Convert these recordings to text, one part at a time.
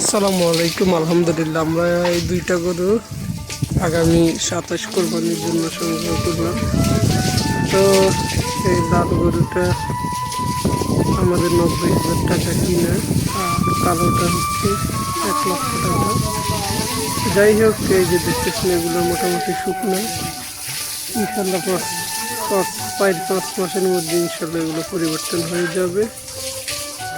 আসসালামু আলাইকুম। আলহামদুলিল্লাহ, আমরা এই দুইটা গরু আগামী 27 কোরবানির জন্য সংগ্রহ করলাম। তো এই লাল গরুটা আমাদের 90,000 টাকা কিনা, আর কালোটা হচ্ছে 1,00,000 টাকা। যাই হোক, এই যে দেখতেছেন এগুলো মোটামুটি শুকনো। ইনশাল্লাহ 5 মাসের মধ্যে ইনশাল্লাহ এগুলো পরিবর্তন হয়ে যাবে।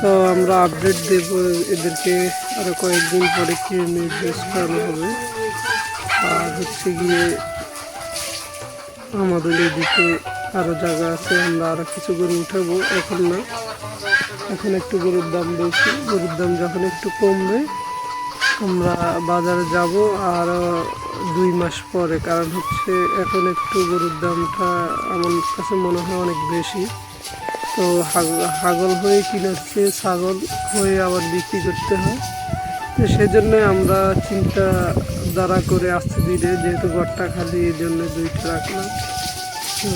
তো আমরা আপডেট দেব, এদেরকে আরো কয়েকদিন পরে নির্দেশ করানো হবে। আর হচ্ছে গিয়ে আমাদের এদিকে আরো জায়গা আছে, আমরা আরো কিছু গরু উঠাবো। এখন না, এখন একটু গরুর দাম বেশি। গরুর দাম যখন একটু কমবে আমরা বাজারে যাব আর 2 মাস পরে। কারণ হচ্ছে এখন একটু গরুর দামটা আমার কাছে মনে হয় অনেক বেশি। তো হাগল হয়ে কিনাচ্ছে, ছাগল হয়ে আবার বিক্রি করতে হয়। তো সেজন্য আমরা চিন্তা দ্বারা করে আস্তে ধীরে, যেহেতু ঘরটা খালি, এই জন্য দুইটা রাখলাম। তো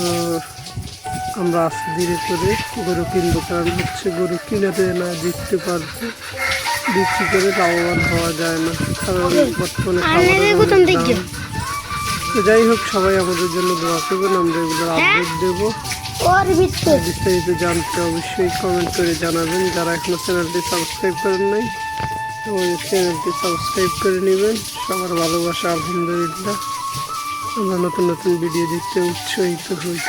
আমরা আস্তে ধীরে করে গরু কিনবো। কারণ হচ্ছে গরু কিনাতে না জিততে পারবে, বিক্রি করে লাভবান হওয়া যায় না, কারণ বর্তমানে খাবারের দাম। তো যাই হোক, সবাই আমাদের জন্য দোয়া করবেন। আমরা এগুলো আপডেট দেবো। বিস্তারিত জানতে অবশ্যই কমেন্ট করে জানাবেন। যারা এখনো চ্যানেলটি সাবস্ক্রাইব করেন নাই, ওই চ্যানেলটি সাবস্ক্রাইব করে নেবেন। সবার ভালোবাসা, আলহামদুলিল্লাহ আমরা নতুন নতুন ভিডিও দেখতে উৎসাহিত হই।